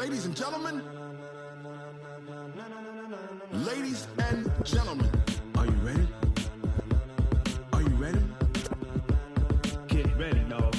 Ladies and gentlemen. Ladies and gentlemen. Are you ready? Are you ready? Get ready, dog.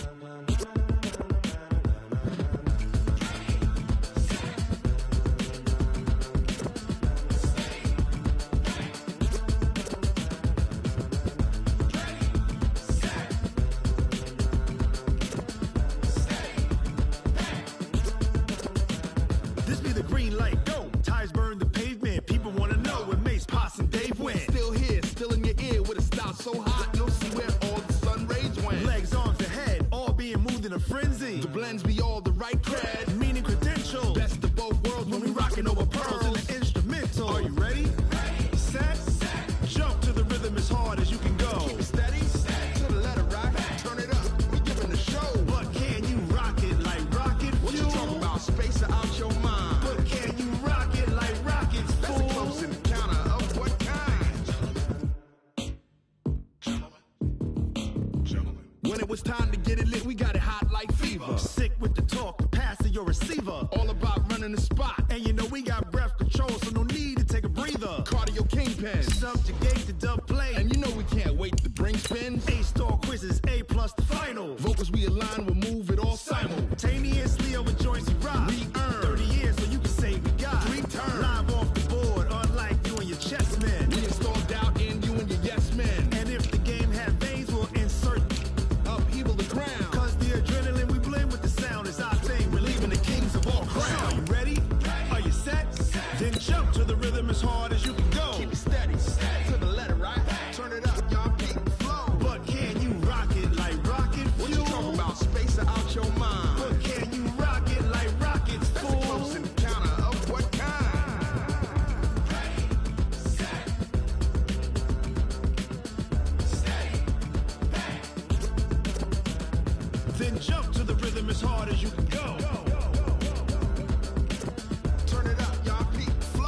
This be the green light, go. Tires burn the pavement. People wanna know when Mace, Pops, and Dave went. Still here, still in your ear with a style so hot, you'll see where all the sun rays went. Legs, arms, and head, all being moved in a frenzy. The blends be all the right cred, meaning credentials. Best of both worlds when we rockin' over pearls in the instrumental. Are you ready? Set, jump to the rhythm as hard as you can go. Keep it steady, to the letter right. Turn it up, we giving the show. But can you rock it like rocket fuel? What you talking about? Space out your mind. But can you rock it like rockets, fool? That's a close encounter of what kind? Gentlemen. When it was time to get it lit, we got it hot like fever. Sick with the talk, the pass to your receiver. All about running the spot. And you know we got breath control, so no need to take a breather. Cardio kingpin, subjugate the dub play. And you know we can't wait to bring spins. A-star quizzes, A+ the final. Vocals we align, we'll move it all simultaneously over joints we rock. We earn 30 years, so you can say we got 3 turns. Live off the board, unlike you and your chess men. We install doubt in you and your yes men. And if the game had veins, we'll insert upheaval the crown. Cause the adrenaline we blend with the sound is our thing. We're leaving the kings of all crowns. Are you ready? Are you set? Then jump to the rhythm as hard as you can go. Keep it steady, to the letter right. Turn it up, y'all beat the flow. But can you rock it like rocket fuel? What you talking about? Space out your mind. But can you rock it like rockets, fool? That's a close encounter of what kind? Ready, set, steady, bang. Then jump to the rhythm as hard as you can go. Turn it up, y'all beat the flow.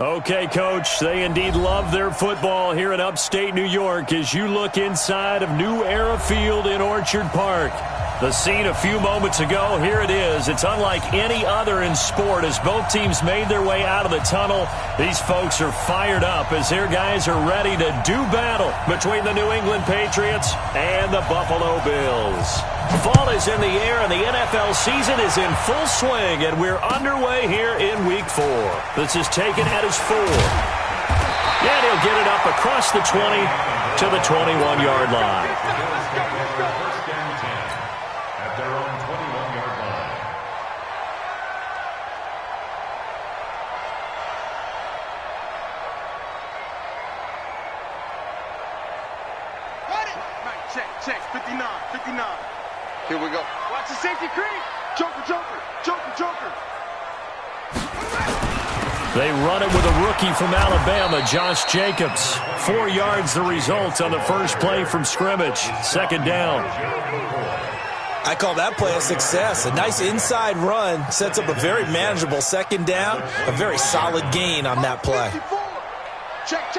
Okay, Coach, they indeed love their football here in upstate New York as you look inside of New Era Field in Orchard Park. The scene a few moments ago, here it is. It's unlike any other in sport as both teams made their way out of the tunnel. These folks are fired up as their guys are ready to do battle between the New England Patriots and the Buffalo Bills. Fall is in the air and the NFL season is in full swing, and we're underway here in Week 4. This is taken at his 4. And he'll get it up across the 20 to the 21-yard line. At their own 21-yard line. Right, check, 59. Here we go. Watch the safety creep. Joker. They run it with a rookie from Alabama, Josh Jacobs. 4 yards the result on the first play from scrimmage. Second down. I call that play a success. A nice inside run sets up a very manageable second down. A very solid gain on that play. Check.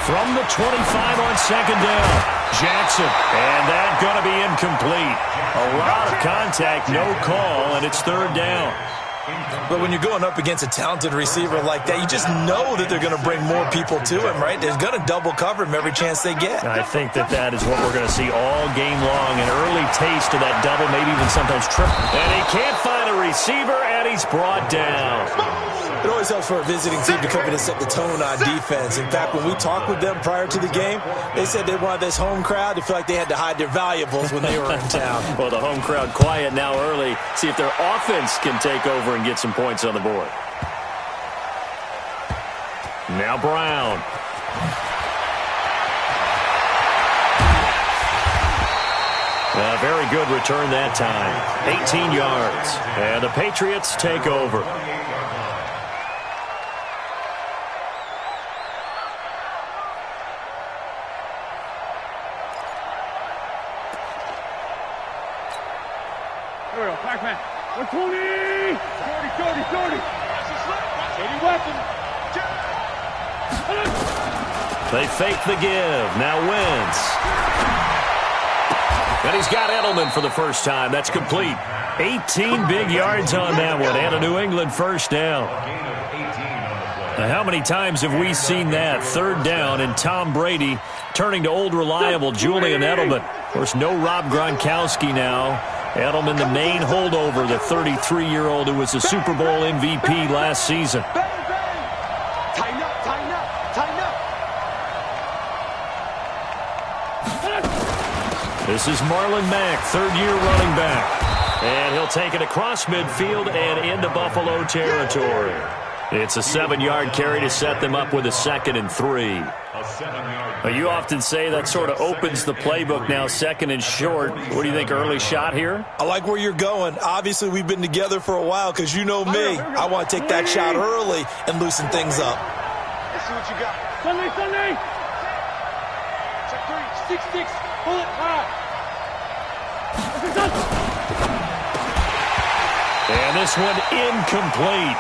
From the 25 on second down, Jackson. And that's going to be incomplete. A lot of contact, no call, and it's third down. But when you're going up against a talented receiver like that, you just know that they're going to bring more people to him, right? They're going to double cover him every chance they get. I think that is what we're going to see all game long. An early taste of that double, maybe even sometimes triple. And he can't find a receiver, and he's brought down. It always helps for a visiting team to come in and set the tone on defense. In fact, when we talked with them prior to the game, they said they wanted this home crowd to feel like they had to hide their valuables when they were in town. Well, the home crowd quiet now early. See if their offense can take over and get some points on the board. Now Brown. A very good return that time. 18 yards. And the Patriots take over. Here we go, Pac-Man. 120! Shorty. Any weapon. They fake the give. Now Wentz. And he's got Edelman for the first time. That's complete. 18 big yards on that one. And a New England first down. Now, how many times have we seen that? Third down and Tom Brady turning to old reliable Julian Edelman. Of course, no Rob Gronkowski now. Edelman, the main holdover, the 33-year-old who was the Super Bowl MVP last season. Tighten up. This is Marlon Mack, third-year running back. And he'll take it across midfield and into Buffalo territory. It's a 7-yard carry to set them up with a 2nd and 3. You often say that sort of opens the playbook now, 2nd and short. What do you think, early shot here? I like where you're going. Obviously, we've been together for a while because you know me. I want to take that shot early and loosen things up. Let's see what you got. Sunday. Check 3. 6. Bullet high. And this one incomplete.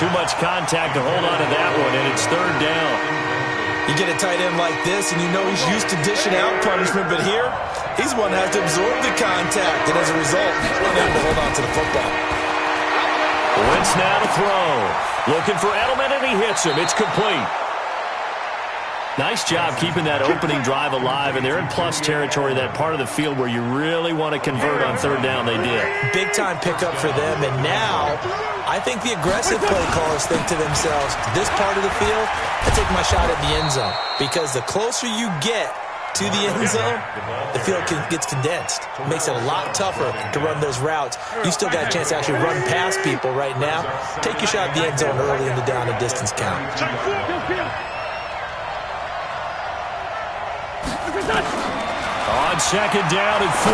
Too much contact to hold on to that one, and it's third down. You get a tight end like this, and you know he's used to dishing out punishment, but here, he's one that has to absorb the contact, and as a result, he's unable to hold on to the football. Wentz now to throw. Looking for Edelman, and he hits him. It's complete. Nice job keeping that opening drive alive, and they're in plus territory, that part of the field where you really want to convert on third down. They did. Big-time pickup for them, and now I think the aggressive play callers think to themselves, this part of the field, I take my shot at the end zone, because the closer you get to the end zone, the field gets condensed. It makes it a lot tougher to run those routes. You still got a chance to actually run past people right now. Take your shot at the end zone early in the down and distance count. On 2nd down and 4,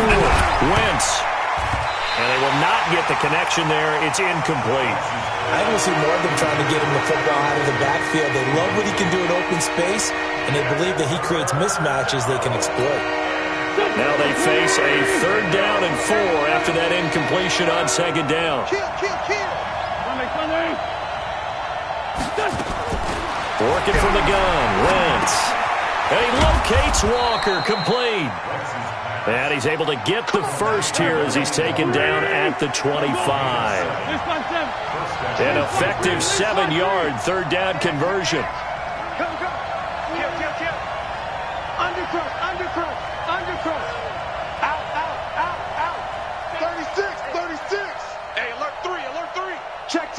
Wentz. And they will not get the connection there. It's incomplete. I think we'll see more of them trying to get him the football out of the backfield. They love what he can do in open space, and they believe that he creates mismatches they can exploit. Now they face a 3rd down and 4 after that incompletion on 2nd down. Working from the gun, Wentz. And he locates Walker, complete. And he's able to get the first here as he's taken down at the 25. An effective 7-yard 3rd down conversion. Go. Kill. Undercrush. Out. 36. Hey, alert 3. Check.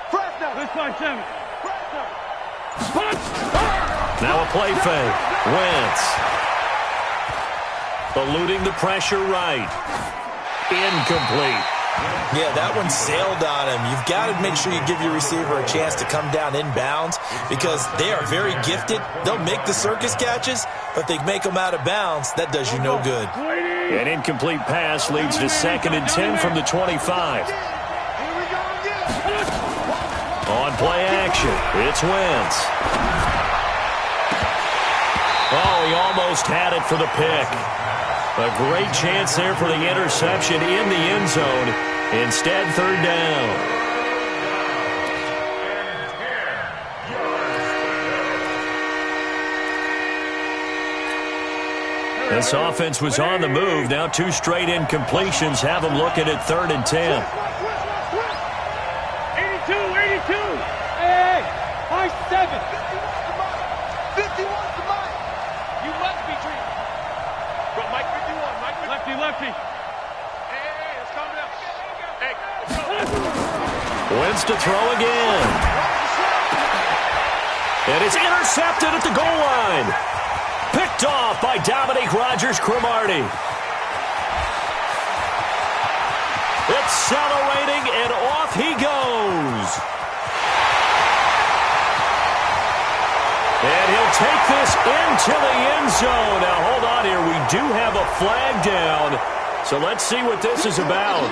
Fresno. Let's find 7. Now a play fake. Wentz. Eluding the pressure right. Incomplete. Yeah, that one sailed on him. You've got to make sure you give your receiver a chance to come down inbounds because they are very gifted. They'll make the circus catches, but if they make them out of bounds, that does you no good. An incomplete pass leads to 2nd and 10 from the 25. On play action, it's Wentz. Oh, he almost had it for the pick. A great chance there for the interception in the end zone. Instead, 3rd down. This offense was on the move. Now 2 straight incompletions have them looking at 3rd and 10. 82. Hey, high 7. 51's the Mike. You must be dreaming. Go, Mike 51. Lefty. Hey, let's calm down. Hey, Wentz to throw again. And it's intercepted at the goal line. Picked off by Dominique Rodgers-Cromartie. Accelerating, and off he goes. And he'll take this into the end zone. Now, hold on here. We do have a flag down. So let's see what this is about.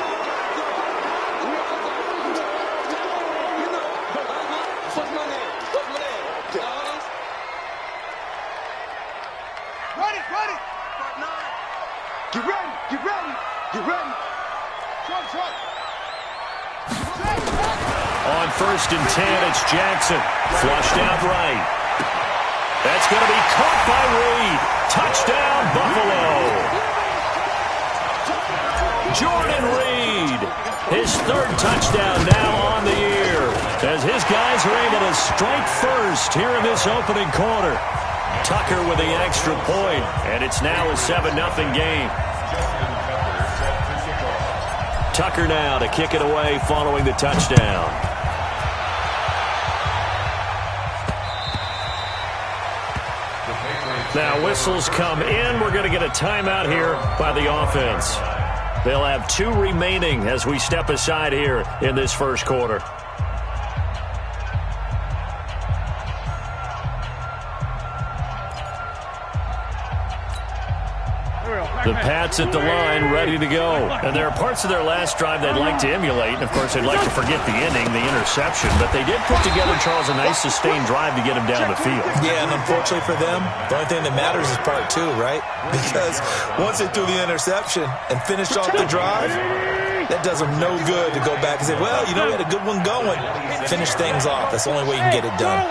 Ready. Get ready. On 1st and 10, it's Jackson. Flushed out right. That's going to be caught by Reed. Touchdown, Buffalo. Jordan Reed, his 3rd touchdown now on the year, as his guys are able to strike first here in this opening quarter. Tucker with the extra point, and it's now a 7-0 game. Tucker now to kick it away following the touchdown. Now whistles come in. We're going to get a timeout here by the offense. They'll have 2 remaining as we step aside here in this first quarter. The Pats at the line, ready to go. And there are parts of their last drive they'd like to emulate. And, of course, they'd like to forget the ending, the interception. But they did put together, Charles, a nice sustained drive to get him down the field. Yeah, and unfortunately for them, the only thing that matters is part 2, right? Because once they threw the interception and finished off the drive, that does them no good to go back and say, well, you know, we had a good one going. Finish things off. That's the only way you can get it done.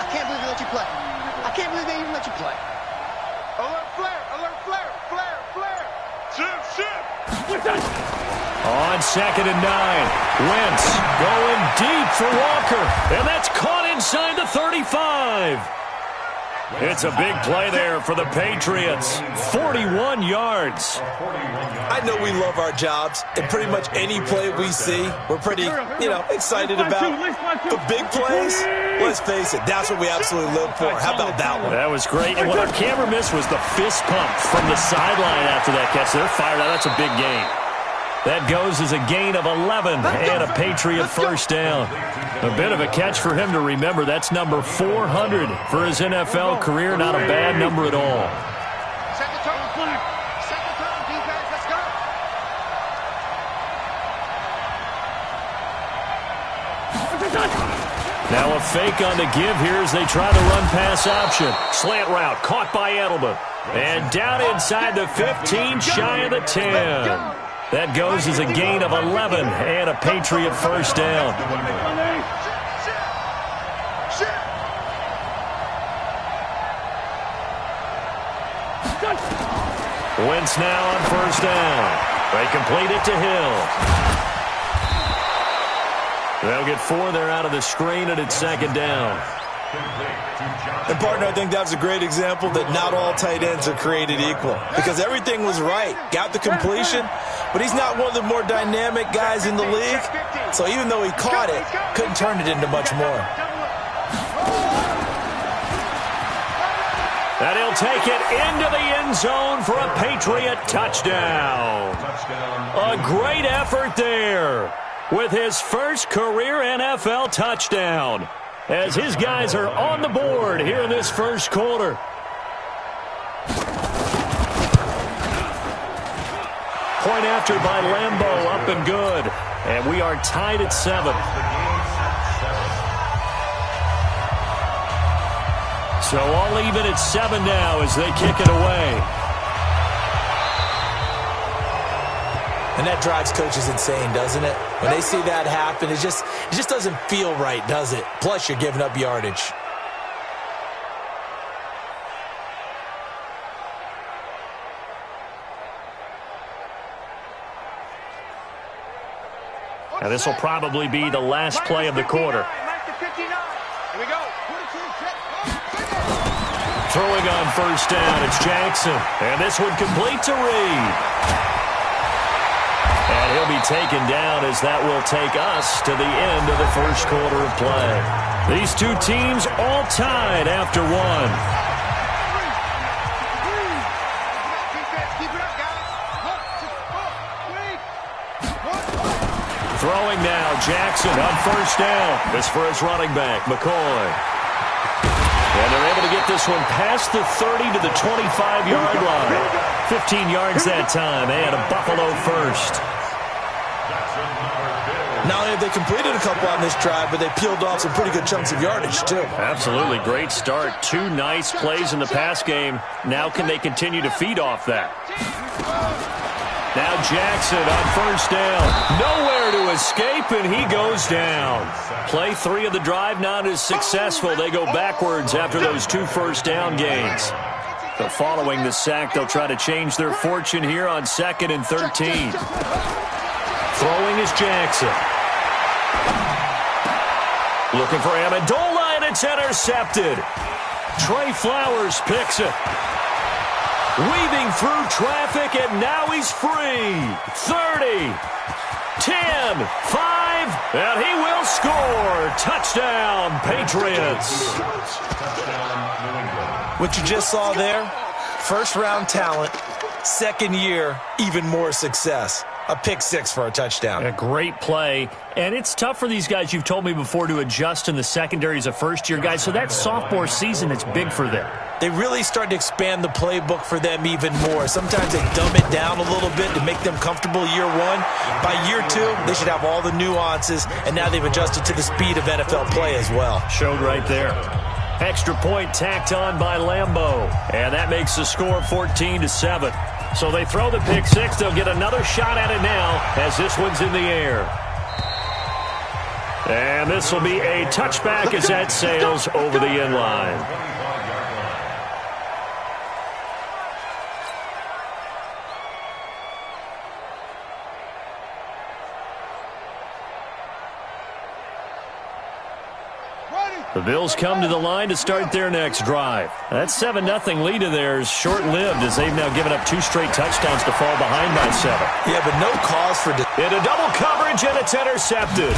I can't believe they let you play. I can't believe they even let you play. Alert flare! Alert flare! Flare! Flare! Ship! On 2nd and 9, Wentz going deep for Walker. And that's caught inside the 35. It's a big play there for the Patriots. 41 yards. I know we love our jobs, and pretty much any play we see, we're pretty, excited about. The big plays, let's face it, that's what we absolutely live for. How about that one? That was great. And what our camera missed was the fist pump from the sideline after that catch. They're fired out. That's a big gain. That goes as a gain of 11 and a Patriot first down. A bit of a catch for him to remember. That's number 400 for his NFL career. Not a bad number at all. Second turn, defense, let's go. Now a fake on the give here as they try to run pass option. Slant route caught by Edelman. And down inside the 15, shy of the 10. That goes as a gain of 11 and a Patriot first down. Wentz now on first down. They complete it to Hill. They'll get 4 there out of the screen, and it's 2nd down. And, partner, I think that was a great example that not all tight ends are created equal. Because everything was right. Got the completion, but he's not one of the more dynamic guys in the league. So even though he caught it, couldn't turn it into much more. And he'll take it into the end zone for a Patriot touchdown. A great effort there with his first career NFL touchdown, as his guys are on the board here in this first quarter. Point after by Lambeau, up and good. And we are tied at 7. So all even at 7 now as they kick it away. And that drives coaches insane, doesn't it? When they see that happen, it just doesn't feel right, does it? Plus, you're giving up yardage. Now this will probably be the last play of the quarter. Here we go. Throwing on first down, it's Jackson. And this one complete to Reed. And he'll be taken down as that will take us to the end of the first quarter of play. These two teams all tied after 1. Throwing now, Jackson on first down. This for his running back, McCoy. And they're able to get this one past the 30 to the 25-yard line. 15 yards that time, and a Buffalo first. Not only have they completed a couple on this drive, but they peeled off some pretty good chunks of yardage, too. Absolutely. Great start. 2 nice plays in the pass game. Now can they continue to feed off that? Now Jackson on first down. Nowhere to escape, and he goes down. Play 3 of the drive not as successful. They go backwards after those 2 first-down gains. But following the sack, they'll try to change their fortune here on 2nd and 13. Throwing is Jackson. Looking for Amendola, and it's intercepted. Trey Flowers picks it. Weaving through traffic, and now he's free. 30, 10, 5, and he will score. Touchdown, Patriots. What you just saw there, first-round talent, second year, even more success. A pick 6 for a touchdown. A great play. And it's tough for these guys, you've told me before, to adjust in the secondary as a first-year guy. So that sophomore season is big for them. They really start to expand the playbook for them even more. Sometimes they dumb it down a little bit to make them comfortable year 1. By year 2, they should have all the nuances, and now they've adjusted to the speed of NFL play as well. Showed right there. Extra point tacked on by Lambeau. And that makes the score 14-7. So they throw the pick 6. They'll get another shot at it now as this one's in the air. And this will be a touchback as that sails over the end line. The Bills come to the line to start their next drive. That 7-0 lead of theirs short-lived as they've now given up 2 straight touchdowns to fall behind by 7. Yeah, but no cause for... Into double coverage, and it's intercepted.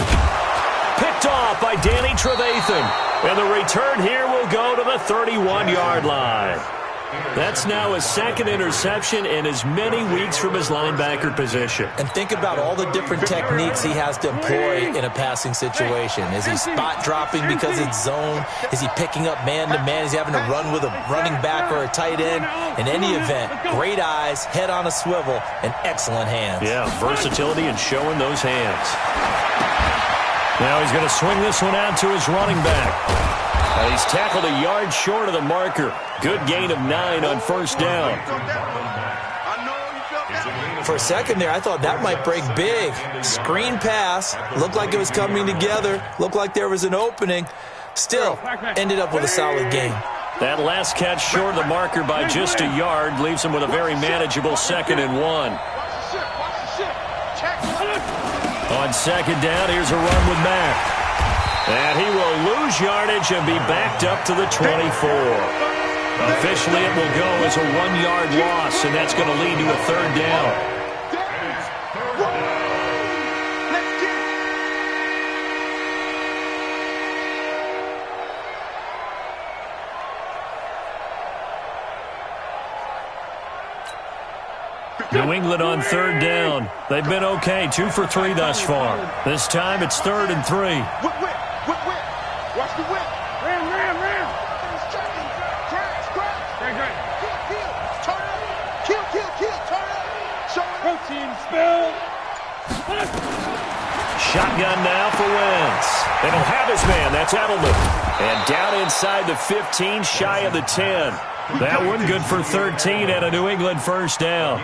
Picked off by Danny Trevathan. And the return here will go to the 31-yard line. That's now his 2nd interception in as many weeks from his linebacker position. And think about all the different techniques he has to employ in a passing situation. Is he spot dropping because it's zone? Is he picking up man-to-man? Is he having to run with a running back or a tight end? In any event, great eyes, head on a swivel, and excellent hands. Yeah, versatility and showing those hands. Now he's going to swing this one out to his running back. He's tackled a yard short of the marker. Good gain of 9 on first down. For a second there, I thought that might break big. Screen pass. Looked like it was coming together. Looked like there was an opening. Still, ended up with a solid gain. That last catch short of the marker by just a yard leaves him with a very manageable 2nd and 1. On second down, here's a run with Mack. And he will lose yardage and be backed up to the 24. Officially, it will go as a 1-yard loss, and that's going to lead to a 3rd down. New England on 3rd down. They've been okay, 2 for 3 thus far. This time it's 3rd and 3. Watch the whip. Ram. Kill. Turn up. Protein spill. Shotgun now for Wentz. And he'll have his man. That's Edelman. And down inside the 15, shy of the 10. That one good for 13 and a New England first down.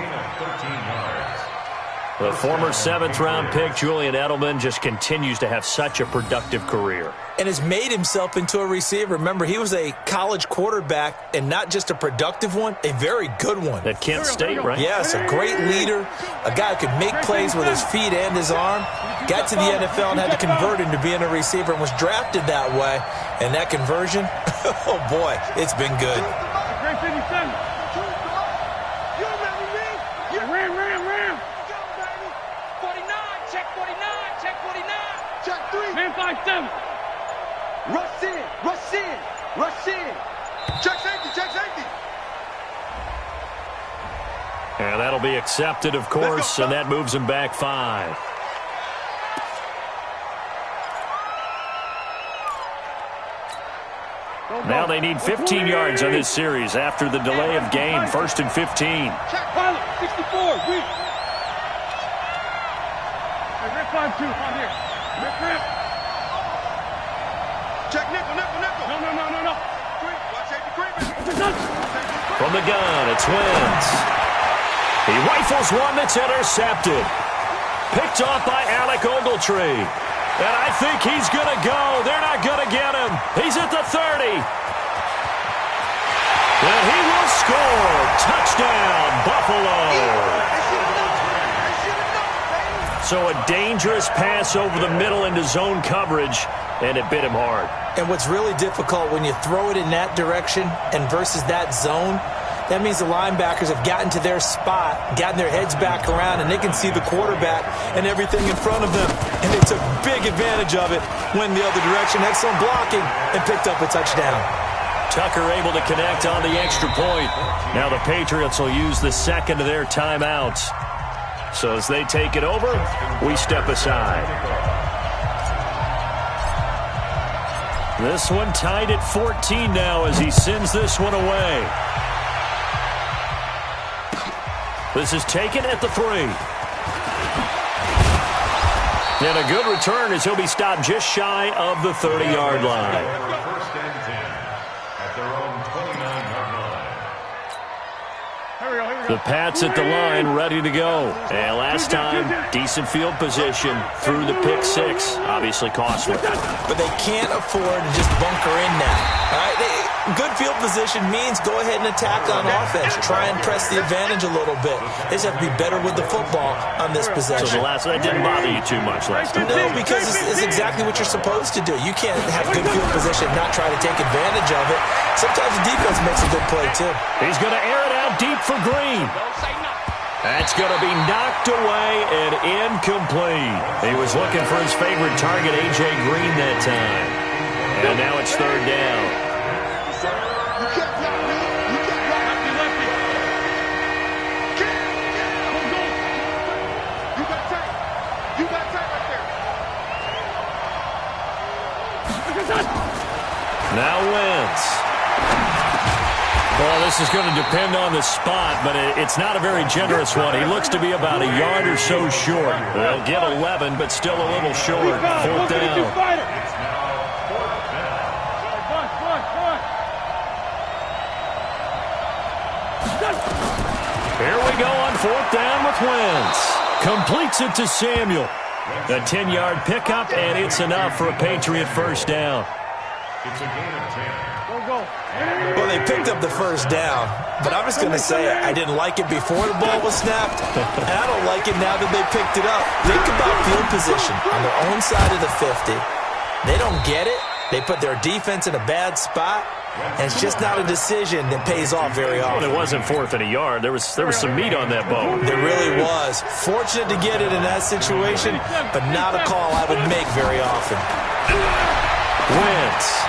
The former 7th-round pick, Julian Edelman, just continues to have such a productive career. And has made himself into a receiver. Remember, he was a college quarterback, and not just a productive one, a very good one. At Kent State, right? Yes, a great leader, a guy who could make plays with his feet and his arm. Got to the NFL and had to convert into being a receiver and was drafted that way. And that conversion, oh boy, it's been good. Great 57. Ram. 49, check 49. Check 3. Man 5-7. Rush in. Check safety. And that'll be accepted, of course, and that moves him back 5. Now they need 15 yards on this series after the delay of game. 1st and 15. Pilot, 64, weak. Red 5-2, on here. Check nickel. No. Watch safety creeping. From the gun, it's Wentz. He rifles one that's intercepted. Picked off by Alec Ogletree. And I think he's going to go. They're not going to get him. He's at the 30. And he will score. Touchdown, Buffalo. So a dangerous pass over the middle into zone coverage, and it bit him hard. And what's really difficult when you throw it in that direction and versus that zone, that means the linebackers have gotten to their spot, gotten their heads back around, and they can see the quarterback and everything in front of them. And they took big advantage of it, went the other direction, excellent blocking, and picked up a touchdown. Tucker able to connect on the extra point. Now the Patriots will use the second of their timeouts. So as they take it over, we step aside. This one tied at 14 now as he sends this one away. This is taken at the 3. And a good return as he'll be stopped just shy of the 30-yard line. First and 10 at their own 29-yard line. The Pats at the line, ready to go. And last time, decent field position through the pick 6. Obviously costly. But they can't afford to just bunker in now. All right? Good field position means go ahead and attack on offense. Try and press the advantage a little bit. They just have to be better with the football on this possession. So the last one, that didn't bother you too much last time? No, because it's exactly what you're supposed to do. You can't have good field position and not try to take advantage of it. Sometimes the defense makes a good play, too. He's going to air it out deep for Green. That's going to be knocked away and incomplete. He was looking for his favorite target, A.J. Green, that time. And now it's third down. Now Wentz. Well, this is going to depend on the spot, but it's not a very generous one. He looks to be about a yard or so short. They'll get 11, but still a little short. Fourth down. Here we go on fourth down with Wentz. Completes it to Samuel. A 10-yard pickup, and it's enough for a Patriot first down. It's a gain of 10. Go. Well, they picked up the first down, but I'm just going to say I didn't like it before the ball was snapped, and I don't like it now that they picked it up. Think about field position on their own side of the 50. They don't get it. They put their defense in a bad spot, and it's just not a decision that pays off very often. Well, it wasn't fourth and a yard. There was some meat on that bone. There really was. Fortunate to get it in that situation, but not a call I would make very often. Wentz.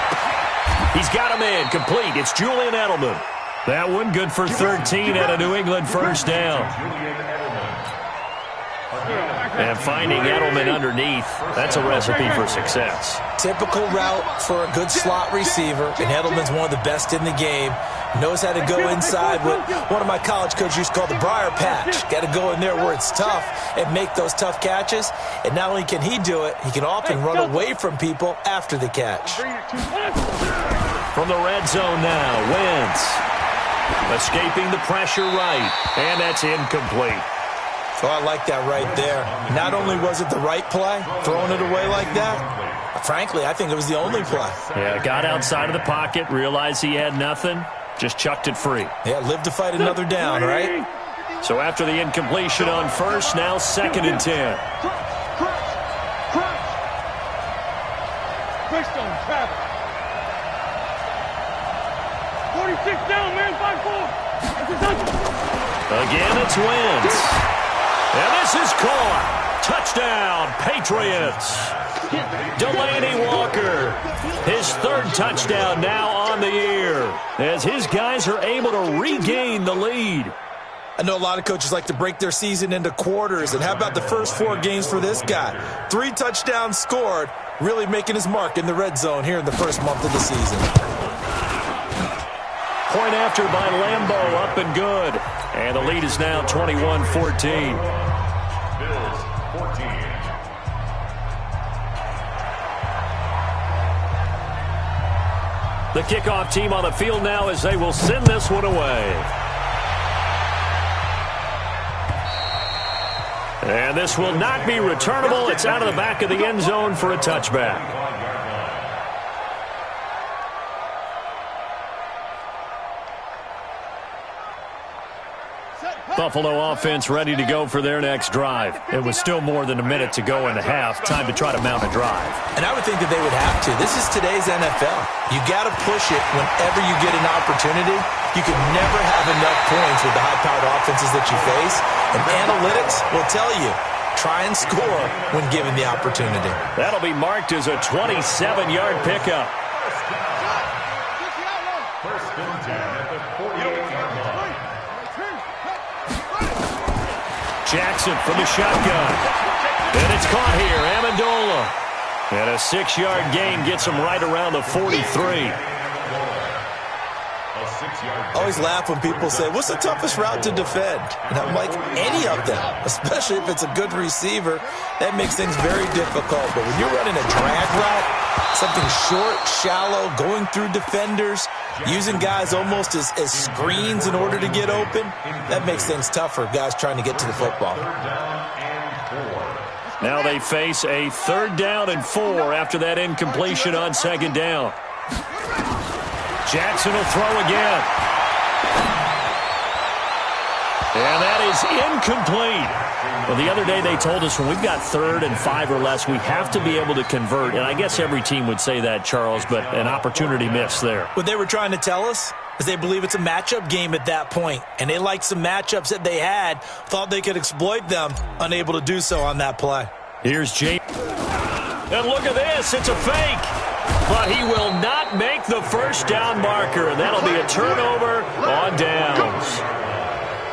He's got a man complete. It's Julian Edelman. That one good for 13 at a New England first down. And finding Edelman underneath, that's a recipe for success. Typical route for a good slot receiver, and Edelman's one of the best in the game. Knows how to go inside what one of my college coaches used to call the Briar Patch. Got to go in there where it's tough and make those tough catches. And not only can he do it, he can often run away from people after the catch. From the red zone now, Wentz. Escaping the pressure right, and that's incomplete. So I like that right there. Not only was it the right play, throwing it away like that, frankly, I think it was the only play. Yeah, got outside of the pocket, realized he had nothing, just chucked it free. Yeah, live to fight another down, right? So after the incompletion on first, now second and 10. Christian, Travis. 46 down, man, 5-4. Again, it's Wentz. And this is caught. Touchdown, Patriots. Delaney Walker. His third touchdown now on the year as his guys are able to regain the lead. I know a lot of coaches like to break their season into quarters, and how about the first 4 games for this guy? 3 touchdowns scored, really making his mark in the red zone here in the first month of the season. Point after by Lambeau, up and good. And the lead is now 21-14. Bills 14. The kickoff team on the field now as they will send this one away. And this will not be returnable. It's out of the back of the end zone for a touchback. Buffalo offense ready to go for their next drive. It was still more than a minute to go in the half. Time to try to mount a drive. And I would think that they would have to. This is today's NFL. You got to push it whenever you get an opportunity. You can never have enough points with the high-powered offenses that you face. And analytics will tell you, try and score when given the opportunity. That'll be marked as a 27-yard pickup. First and 10 at the 48-yard line. Jackson from the shotgun. And it's caught here, Amendola. And a 6-yard gain gets him right around the 43. I always laugh when people say, what's the toughest route to defend? And I'm like, any of them, especially if it's a good receiver. That makes things very difficult. But when you're running a drag route, something short, shallow, going through defenders, using guys almost as screens in order to get open, that makes things tougher, guys trying to get to the football. Now they face a 3rd down and 4 after that incompletion on 2nd down. Jackson will throw again. And that is incomplete. Well, the other day they told us when we've got 3rd and 5 or less, we have to be able to convert. And I guess every team would say that, Charles, but an opportunity missed there. What they were trying to tell us is they believe it's a matchup game at that point. And they liked some matchups that they had, thought they could exploit them, unable to do so on that play. Here's James. And look at this. It's a fake. But he will not make the first down marker. And that'll be a turnover on downs.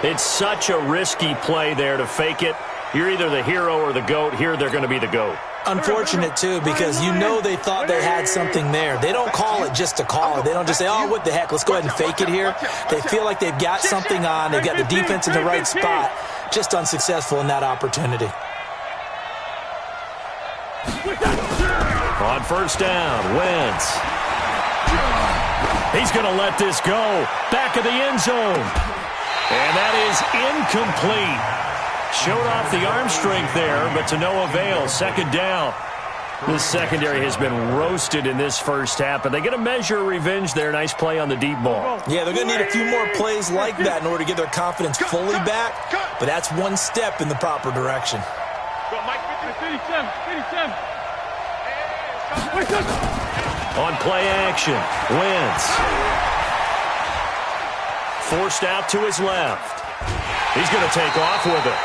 It's such a risky play there to fake it. You're either the hero or the GOAT. Here they're going to be the GOAT. Unfortunate, too, because you know they thought they had something there. They don't call it just to call it. They don't just say, oh, what the heck, let's go ahead and fake it here. They feel like they've got something on. They've got the defense in the right spot. Just unsuccessful in that opportunity. On 1st down, Wentz. He's going to let this go. Back of the end zone. And that is incomplete. Showed off the arm strength there, but to no avail. 2nd down. This secondary has been roasted in this first half, but they get a measure of revenge there. Nice play on the deep ball. Yeah, they're going to need a few more plays like that in order to get their confidence fully back, but that's one step in the proper direction. On play action, Wentz. Forced out to his left. He's going to take off with it.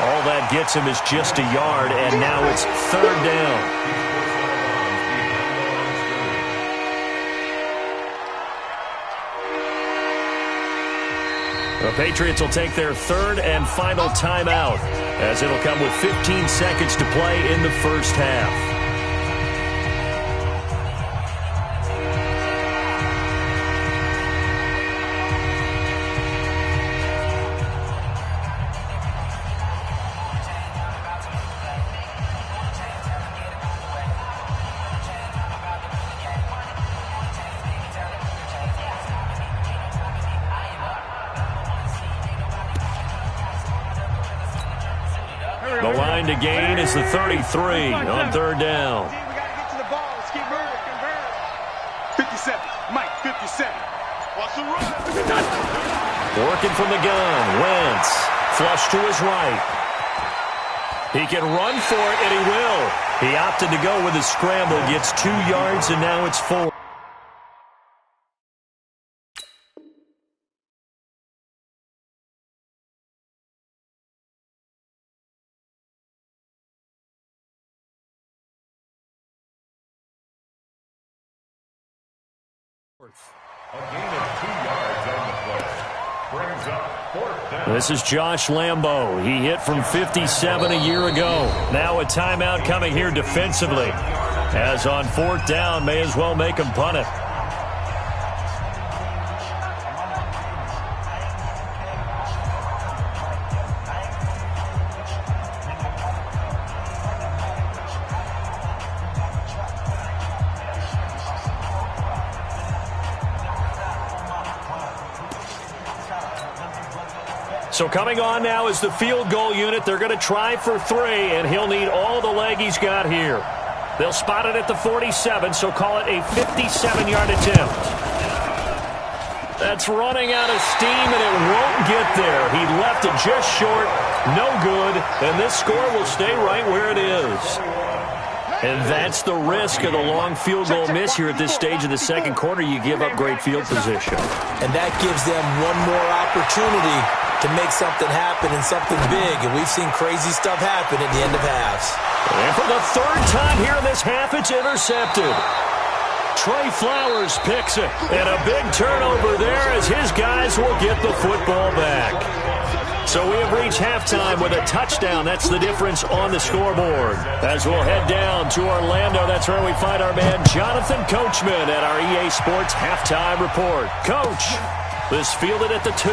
All that gets him is just a yard, and now it's 3rd down. The Patriots will take their 3rd and final timeout, as it'll come with 15 seconds to play in the first half. The line to gain is the 33 on 3rd down. We got to get to the ball. Let's keep moving. 57. Mike, 57. Watch the run. Working from the gun. Wentz. Flush to his right. He can run for it, and he will. He opted to go with his scramble. Gets 2 yards, and now it's 4. A gain of 2 yards on the play. Brings up 4th down. This is Josh Lambo. He hit from 57 a year ago. Now a timeout coming here defensively. As on 4th down, may as well make him punt it. So coming on now is the field goal unit. They're going to try for 3, and he'll need all the leg he's got here. They'll spot it at the 47, so call it a 57-yard attempt. That's running out of steam, and it won't get there. He left it just short, no good, and this score will stay right where it is. And that's the risk of the long field goal miss here at this stage of the second quarter. You give up great field position. And that gives them one more opportunity to make something happen and something big. And we've seen crazy stuff happen at the end of halves. And for the third time here in this half, it's intercepted. Trey Flowers picks it. And a big turnover there as his guys will get the football back. So we have reached halftime with a touchdown. That's the difference on the scoreboard. As we'll head down to Orlando, that's where we find our man Jonathan Coachman at our EA Sports Halftime Report. Coach, this fielded at the 2.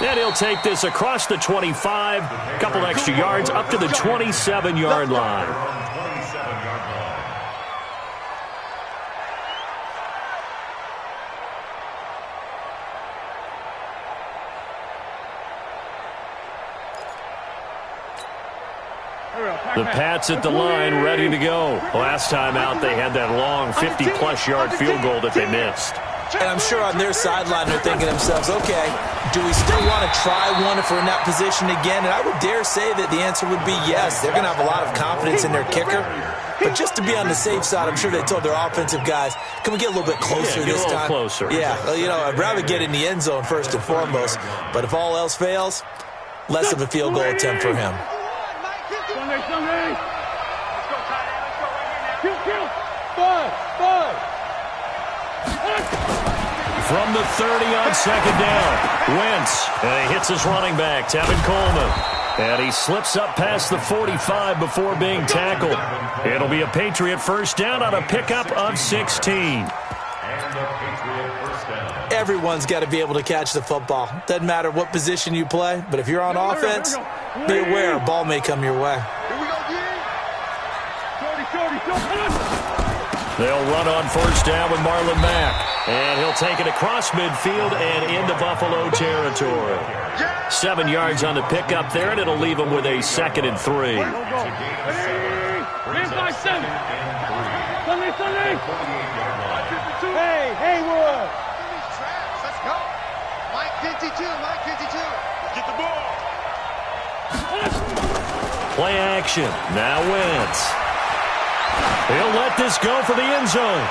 And he'll take this across the 25, a couple extra yards, up to the 27-yard line. The Pats at the line, ready to go. Last time out, they had that long 50-plus yard field goal that they missed. And I'm sure on their sideline, they're thinking to themselves, okay, do we still want to try one if we're in that position again? And I would dare say that the answer would be yes. They're going to have a lot of confidence in their kicker. But just to be on the safe side, I'm sure they told their offensive guys, can we get a little bit closer this time? Closer. Yeah, well, you know, I'd rather get in the end zone first and foremost. But if all else fails, less of a field goal attempt for him. Sunday. Let's go, tight end. Let's go right here now. Kill. 5. From the 30 on second down, Wentz. And he hits his running back, Tevin Coleman. And he slips up past the 45 before being tackled. It'll be a Patriot first down on a pickup of 16. Everyone's got to be able to catch the football. Doesn't matter what position you play, but if you're on offense, be aware a ball may come your way. They'll run on first down with Marlon Mack. And he'll take it across midfield and into Buffalo territory. 7 yards on the pickup there, and it'll leave them with a 2nd and 3. Hey, Haywood. Let's go. Mike 52. Get the ball. Play action. Now Wentz. He'll let this go for the end zone.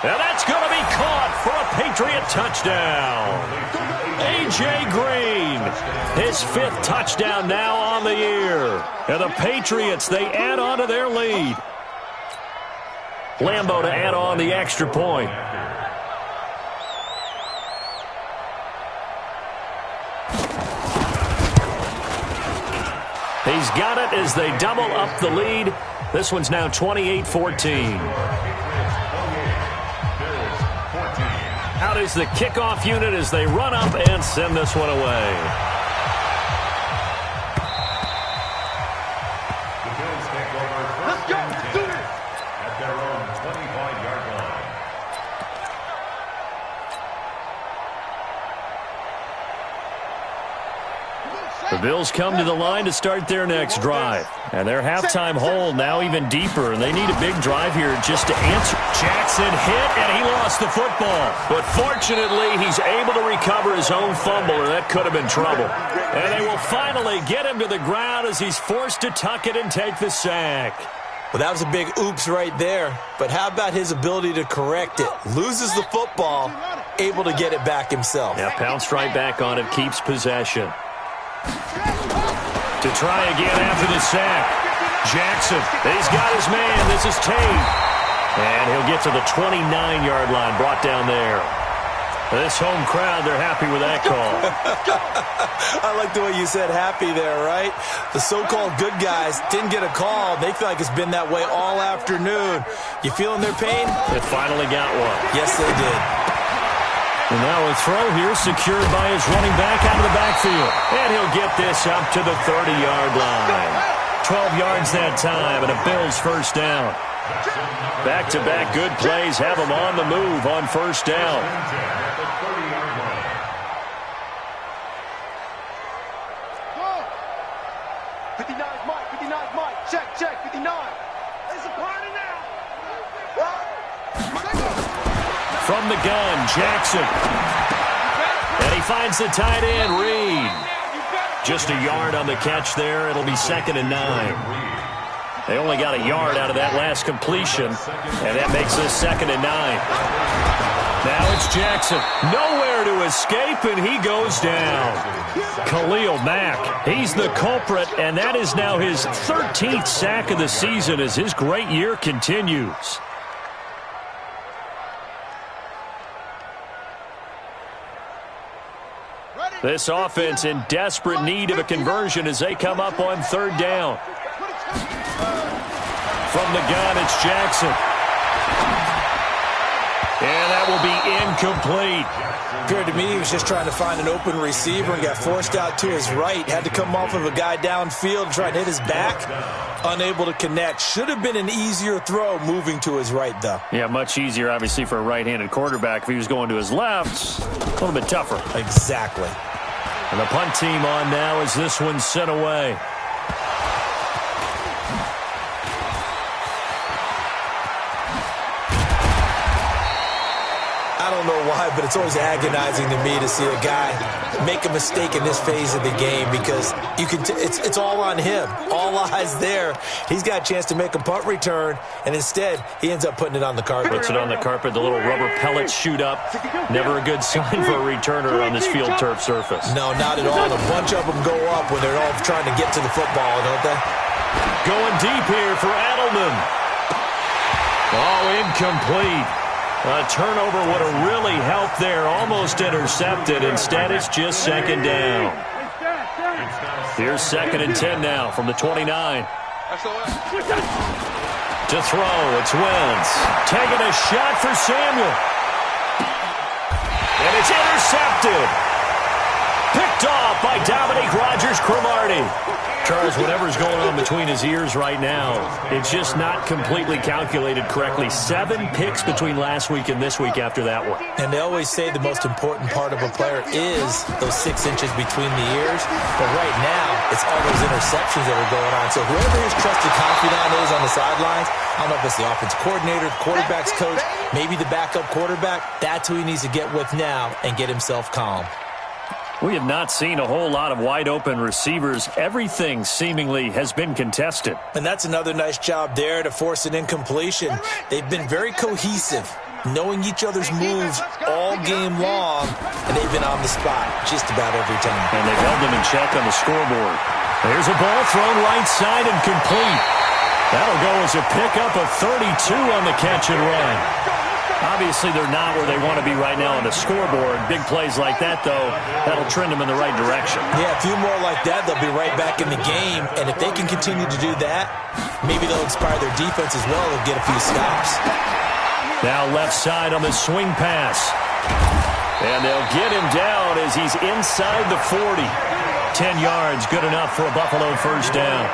And that's going to be caught for a Patriot touchdown. A.J. Green, his 5th touchdown now on the year. And the Patriots, they add on to their lead. Lambeau to add on the extra point. He's got it as they double up the lead. This one's now 28-14. Out is the kickoff unit as they run up and send this one away. Let's go. Do it. At their own 25-yard line. The Bills come to the line to start their next drive. And their halftime hole now even deeper, and they need a big drive here just to answer. Jackson hit, and he lost the football. But fortunately, he's able to recover his own fumble, or that could have been trouble. And they will finally get him to the ground as he's forced to tuck it and take the sack. Well, that was a big oops right there. But how about his ability to correct it? Loses the football, able to get it back himself. Yeah, pounced right back on it, keeps possession. To try again after the sack. Jackson, he's got his man. This is Tate. And he'll get to the 29-yard line, brought down there. This home crowd, they're happy with that call. I like the way you said happy there, right? The so-called good guys didn't get a call. They feel like it's been that way all afternoon. You feeling their pain? It finally got one. Yes, they did. And now a throw here secured by his running back out of the backfield. And he'll get this up to the 30-yard line. 12 yards that time and a Bills first down. Back-to-back good plays have him on the move on first down. Check, 59. There's a party now. From the gun, Jackson. And he finds the tight end, Reed. Just a yard on the catch there. It'll be 2nd and 9. They only got a yard out of that last completion, and that makes this 2nd and 9. Now it's Jackson. Nowhere to escape, and he goes down. Khalil Mack, he's the culprit, and that is now his 13th sack of the season as his great year continues. This offense in desperate need of a conversion as they come up on 3rd down. From the gun, it's Jackson. And that will be incomplete. Appeared to me he was just trying to find an open receiver and got forced out to his right. Had to come off of a guy downfield and try and hit his back. Unable to connect. Should have been an easier throw moving to his right, though. Yeah, much easier, obviously, for a right-handed quarterback. If he was going to his left, a little bit tougher. Exactly. And the punt team on now as this one's sent away. I don't know why, but it's always agonizing to me to see a guy make a mistake in this phase of the game because you can it's all on him. All eyes there. He's got a chance to make a punt return, and instead he ends up putting it on the carpet. Puts it on the carpet. The little rubber pellets shoot up. Never a good sign for a returner on this field turf surface. No, not at all. A bunch of them go up when they're all trying to get to the football, don't they? Going deep here for Adelman. Oh, incomplete. A turnover would have really helped there. Almost intercepted. Instead, it's just 2nd down. Here's 2nd and 10 now from the 29. To throw, it's Wentz. Taking a shot for Samuel. And it's intercepted. Picked off by Dominique Rodgers-Cromartie. Charles, whatever's going on between his ears right now, it's just not completely calculated correctly. 7 picks between last week and this week after that one. And they always say the most important part of a player is those 6 inches between the ears. But right now, it's all those interceptions that are going on. So whoever his trusted confidant is on the sidelines, I don't know if it's the offense coordinator, the quarterback's coach, maybe the backup quarterback, that's who he needs to get with now and get himself calm. We have not seen a whole lot of wide-open receivers. Everything seemingly has been contested. And that's another nice job there to force an incompletion. They've been very cohesive, knowing each other's moves all game long, and they've been on the spot just about every time. And they've held them in check on the scoreboard. There's a ball thrown right side and complete. That'll go as a pickup of 32 on the catch and run. Obviously, they're not where they want to be right now on the scoreboard. Big plays like that, though, that'll trend them in the right direction. Yeah, a few more like that, they'll be right back in the game. And if they can continue to do that, maybe they'll inspire their defense as well and get a few stops. Now left side on the swing pass. And they'll get him down as he's inside the 40. 10 yards, good enough for a Buffalo first down.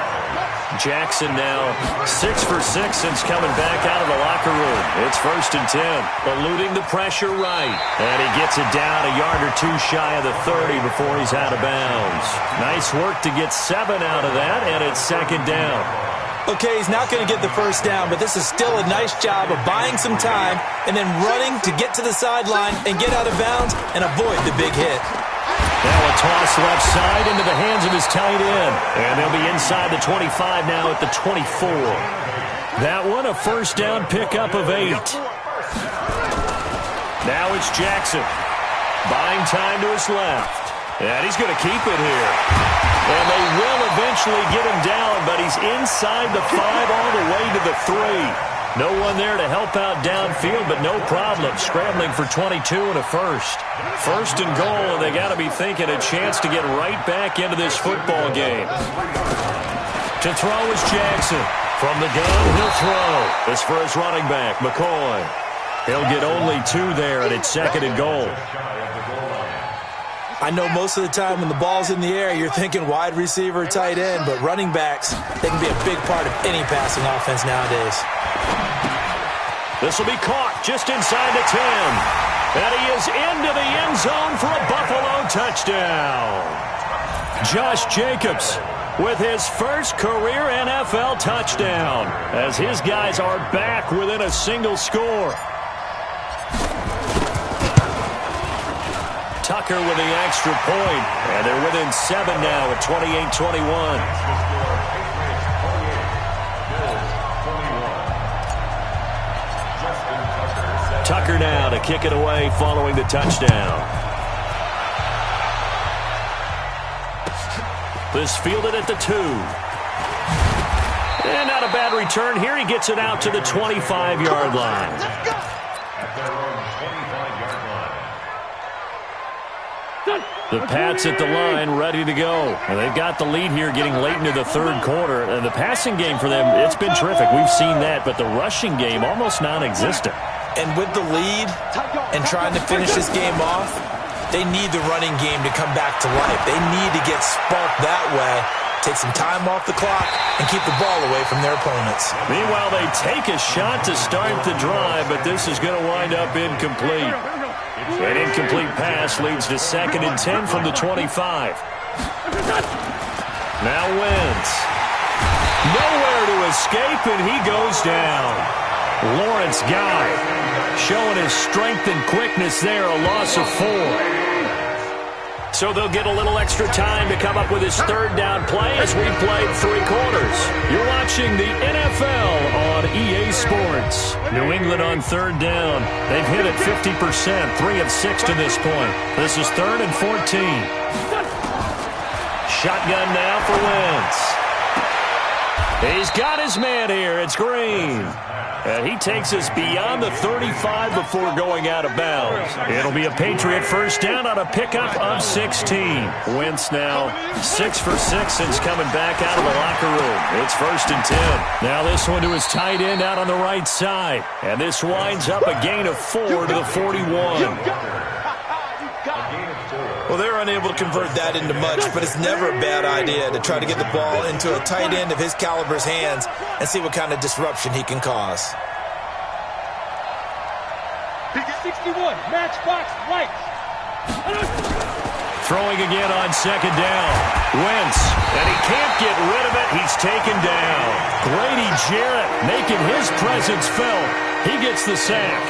Jackson now 6 for 6 since coming back out of the locker room. It's 1st and 10. Eluding the pressure right. And he gets it down a yard or 2 shy of the 30 before he's out of bounds. Nice work to get 7 out of that, and it's 2nd down. Okay, he's not going to get the first down, but this is still a nice job of buying some time and then running to get to the sideline and get out of bounds and avoid the big hit. Now a toss left side into the hands of his tight end. And they'll be inside the 25 now at the 24. That one a first down pickup of 8. Now it's Jackson. Buying time to his left. And he's going to keep it here. And they will eventually get him down, but he's inside the 5 all the way to the 3. No one there to help out downfield, but no problem. Scrambling for 22 and a first. 1st and goal, and they got to be thinking a chance to get right back into this football game. To throw is Jackson. From the gun, he'll throw. This for his running back, McCoy. He'll get only 2 there, and it's 2nd and goal. I know most of the time when the ball's in the air, you're thinking wide receiver, tight end, but running backs, they can be a big part of any passing offense nowadays. This will be caught just inside the 10. And he is into the end zone for a Buffalo touchdown. Josh Jacobs with his first career NFL touchdown as his guys are back within a single score. Tucker with the extra point, and they're within 7 now at 28-21. Tucker now to kick it away following the touchdown. This fielded at the 2. And not a bad return here. He gets it out to the 25-yard line. At their own 25-yard line. The Pats at the line, ready to go. And they've got the lead here getting late into the third quarter. And the passing game for them, it's been terrific. We've seen that, but the rushing game almost non-existent. And with the lead and trying to finish this game off, they need the running game to come back to life. They need to get sparked that way, take some time off the clock, and keep the ball away from their opponents. Meanwhile, they take a shot to start the drive, but this is going to wind up incomplete. An incomplete pass leads to 2nd and 10 from the 25. Now Wentz. Nowhere to escape, and he goes down. Lawrence Guy showing his strength and quickness there, a loss of 4. So they'll get a little extra time to come up with his third down play as we played 3 quarters. You're watching the NFL on EA Sports. New England on third down. They've hit it 50%, 3 of 6 to this point. This is 3rd and 14. Shotgun now for Wentz. He's got his man here. It's Green. And he takes us beyond the 35 before going out of bounds. It'll be a Patriot first down on a pickup of 16. Wentz now 6 for 6 since coming back out of the locker room. It's 1st and 10. Now this one to his tight end out on the right side. And this winds up a gain of 4 to the 41. Well, they're unable to convert that into much, but it's never a bad idea to try to get the ball into a tight end of his caliber's hands and see what kind of disruption he can cause. 61, matchbox right. Throwing again on 2nd down. Wentz, and he can't get rid of it. He's taken down. Grady Jarrett making his presence felt. He gets the sack.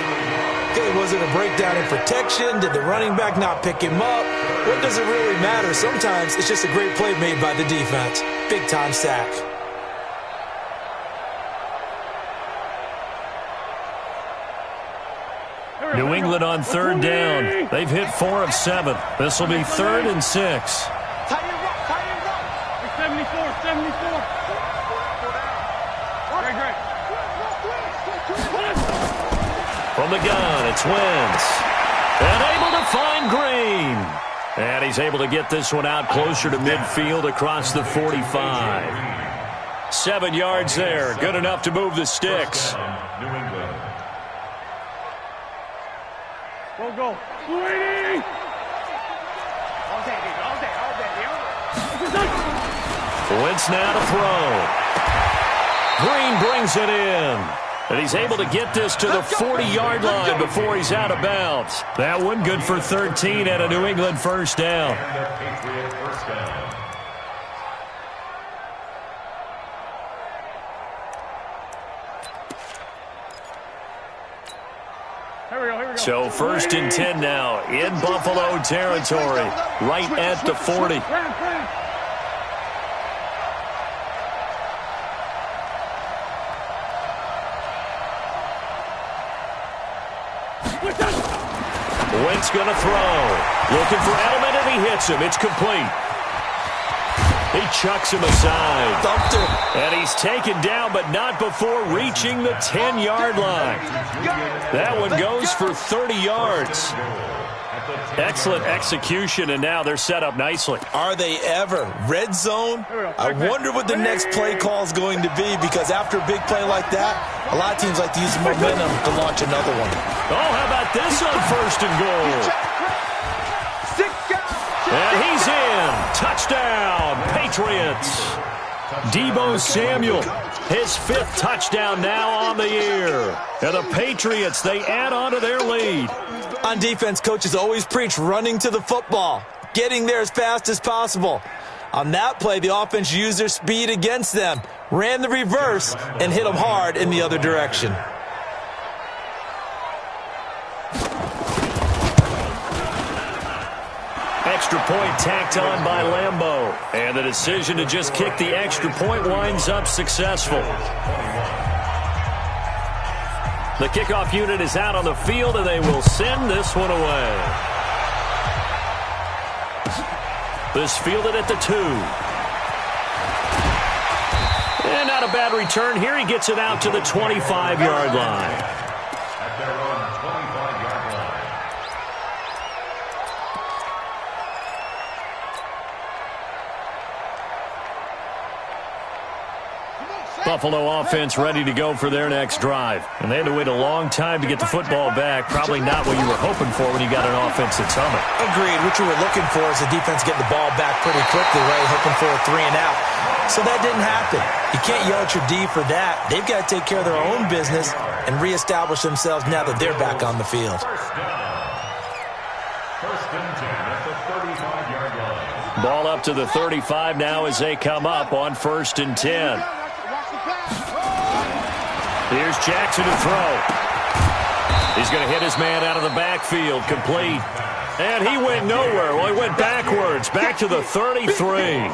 Okay, was it a breakdown in protection? Did the running back not pick him up? What does it really matter? Sometimes it's just a great play made by the defense. Big-time sack. New England on third down. They've hit 4 of 7. This will be 3rd and 6. Tight end rock. 74. Great. From the gun, it's Wentz. And able to find Green. And he's able to get this one out closer to midfield across the 45. 7 yards there. Good enough to move the sticks. New England. Go. Waiting. All day. Wentz now to throw. Green brings it in. And he's able to get this to the 40-yard line before he's out of bounds. That one good for 13 and a New England first down. And a Patriot first down. Here we go. So 1st and 10 now in Buffalo territory, right at the 40. Wentz going to throw. Looking for Edelman, and he hits him. It's complete. He chucks him aside. Thumped him. And he's taken down, but not before reaching the 10-yard line. That one goes for 30 yards. Excellent execution, and now they're set up nicely. Are they ever? Red zone? I wonder what the next play call is going to be, because after a big play like that, a lot of teams like to use the momentum to launch another one. Oh, how about this on 1st and goal? Patriots. Deebo Samuel, his 5th touchdown now on the year. And the Patriots, they add on to their lead. On defense, coaches always preach running to the football, getting there as fast as possible. On that play, the offense used their speed against them, ran the reverse, and hit them hard in the other direction. Extra point tacked on by Lambeau. And the decision to just kick the extra point winds up successful. The kickoff unit is out on the field, and they will send this one away. This fielded at the 2. And not a bad return here. He gets it out to the 25-yard line. At their own 25-yard line. Buffalo offense ready to go for their next drive. And they had to wait a long time to get the football back. Probably not what you were hoping for when you got an offense that's humming. Agreed. What you were looking for is the defense getting the ball back pretty quickly, right? Hoping for a 3 and out. So that didn't happen. You can't yell at your D for that. They've got to take care of their own business and reestablish themselves now that they're back on the field. First and 10 at the 35-yard line. Ball up to the 35 now as they come up on 1st and 10. Here's Jackson to throw. He's going to hit his man out of the backfield, complete. And he went nowhere. Well, he went backwards, back to the 33.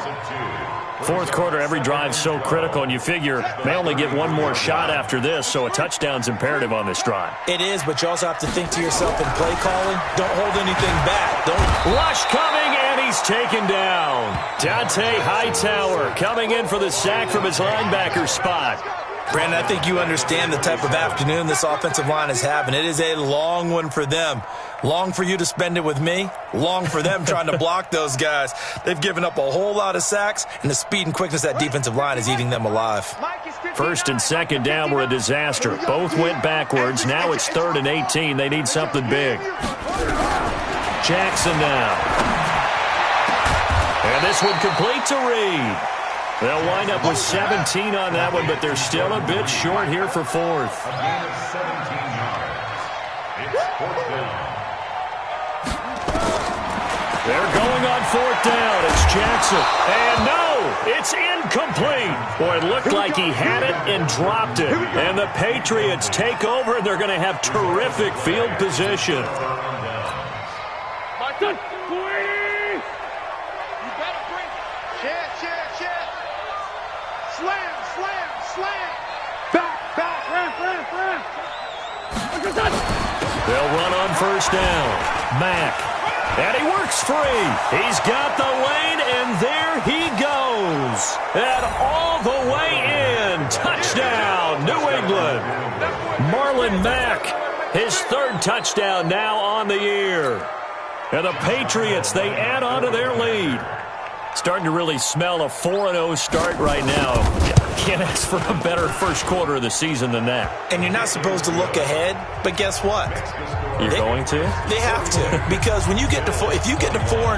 Fourth quarter, every drive's so critical, and you figure they only get one more shot after this, so a touchdown's imperative on this drive. It is, but you also have to think to yourself in play calling, don't hold anything back. Rush coming, and he's taken down. Dante Hightower coming in for the sack from his linebacker spot. Brandon, I think you understand the type of afternoon this offensive line is having. It is a long one for them. Long for you to spend it with me. Long for them trying to block those guys. They've given up a whole lot of sacks, and the speed and quickness of that defensive line is eating them alive. 1st and 2nd down were a disaster. Both went backwards. Now it's 3rd and 18. They need something big. Jackson now. And this one complete to Reed. They'll wind up with 17 on that one, but they're still a bit short here for 4th. A gain of 17 yards. It's 4th down. They're going on 4th down. It's Jackson. And no, it's incomplete. Boy, it looked like he had it and dropped it. And the Patriots take over, and they're going to have terrific field position. They'll run on 1st down. Mack. And he works free. He's got the lane, and there he goes. And all the way in. Touchdown, New England. Marlon Mack, his 3rd touchdown now on the year. And the Patriots, they add on to their lead. Starting to really smell a 4-0 start right now. Can't ask for a better first quarter of the season than that. And you're not supposed to look ahead, but guess what? You're going to? They have to. Because when you get to if you get to 4-0,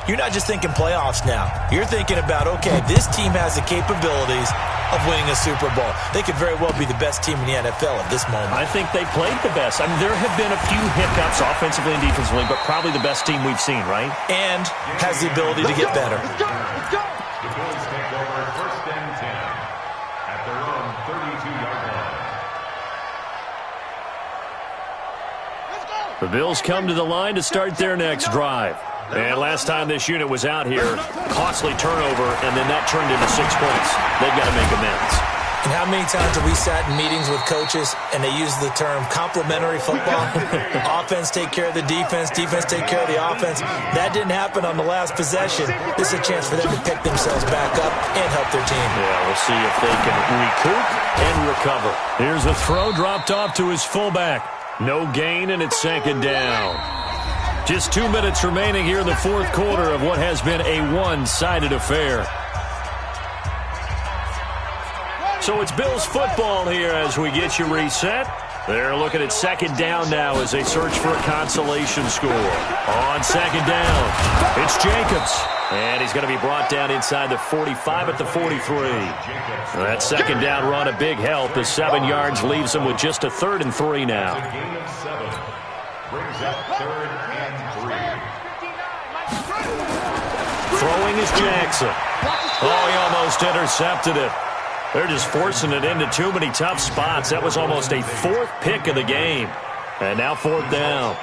you're not just thinking playoffs now. You're thinking about, okay, this team has the capabilities of winning a Super Bowl. They could very well be the best team in the NFL at this moment. I think they played the best. I mean, there have been a few hiccups offensively and defensively, but probably the best team we've seen, right? And has the ability to get better. The Bills take over 1st and 10 at their own 32-yard line. The Bills come to the line to start their next drive. And last time this unit was out here, costly turnover, and then that turned into 6 points. They've got to make amends. And how many times have we sat in meetings with coaches and they use the term complementary football? Offense take care of the defense, defense take care of the offense. That didn't happen on the last possession. This is a chance for them to pick themselves back up and help their team. Yeah, we'll see if they can recoup and recover. Here's a throw dropped off to his fullback. No gain, and it's 2nd down. Just 2 minutes remaining here in the 4th quarter of what has been a one-sided affair. So it's Bills football here as we get you reset. They're looking at 2nd down now as they search for a consolation score. On 2nd down, it's Jacobs. And he's going to be brought down inside the 45 at the 43. That second down run, a big help. The 7 yards leaves him with just a 3rd and 3 now. It's a gain of 7. Brings up 3rd and 3. Throwing is Jackson. Oh, he almost intercepted it. They're just forcing it into too many tough spots. That was almost a 4th pick of the game. And now 4th down.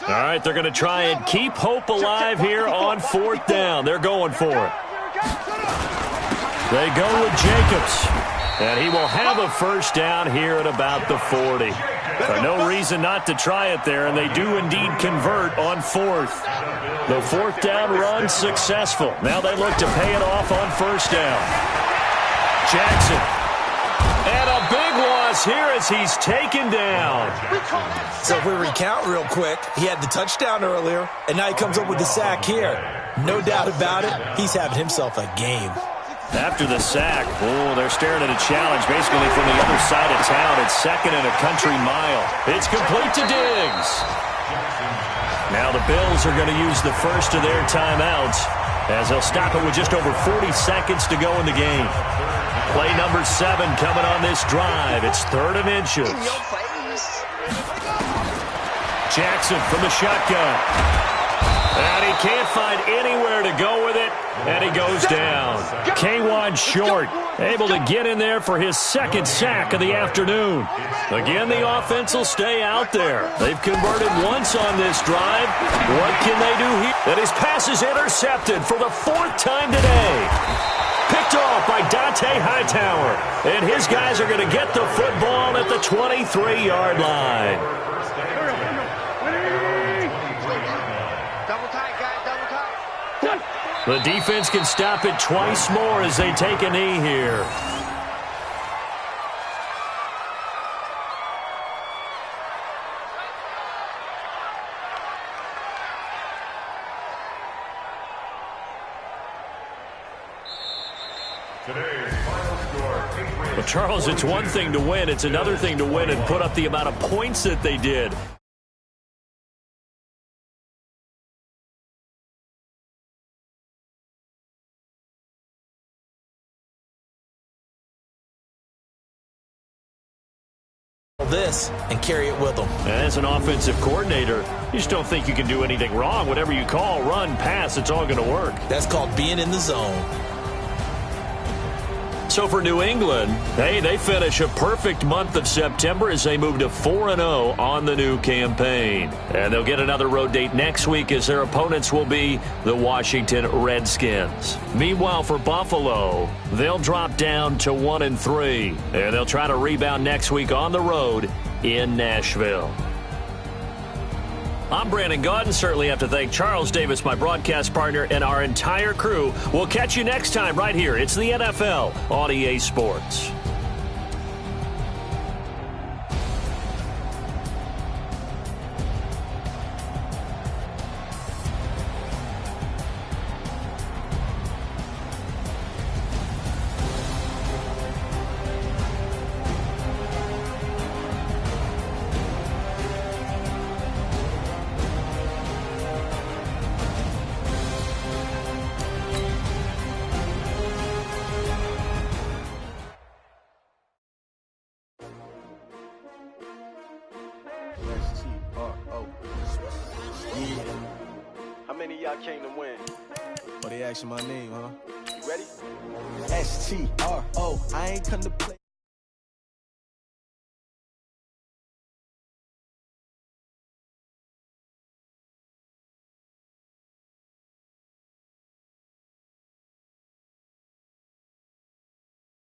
All right, they're going to try and keep hope alive here on 4th down. They're going for it. They go with Jacobs. And he will have a 1st down here at about the 40. No reason not to try it there, and they do indeed convert on 4th. The 4th down run successful. Now they look to pay it off on 1st down. Jackson. And a big loss here as he's taken down. So if we recount real quick, he had the touchdown earlier, and now he comes up with the sack here. No doubt about it, he's having himself a game. After the sack, they're staring at a challenge basically from the other side of town. It's 2nd and a country mile. It's complete to Diggs. Now the Bills are going to use the first of their timeouts as they'll stop it with just over 40 seconds to go in the game. Play number 7 coming on this drive. It's 3rd and inches. Jackson from the shotgun. And he can't find anywhere to go with it, and he goes down. K1 short, able to get in there for his 2nd sack of the afternoon. Again, the offense will stay out there. They've converted once on this drive. What can they do here? And his pass is intercepted for the 4th time today. Picked off by Dante Hightower. And his guys are going to get the football at the 23-yard line. The defense can stop it twice more as they take a knee here. Well, Charles, it's one thing to win. It's another thing to win and put up the amount of points that they did. This and carry it with them. As an offensive coordinator, you just don't think you can do anything wrong. Whatever you call, run, pass, it's all going to work. That's called being in the zone. So for New England, they finish a perfect month of September as they move to 4-0 on the new campaign. And they'll get another road date next week as their opponents will be the Washington Redskins. Meanwhile, for Buffalo, they'll drop down to 1-3. And they'll try to rebound next week on the road in Nashville. I'm Brandon Gaudin. Certainly have to thank Charles Davis, my broadcast partner, and our entire crew. We'll catch you next time right here. It's the NFL on EA Sports. How many of y'all came to win? Oh, they asking my name, huh? You ready? S-T-R-O, I ain't come to play.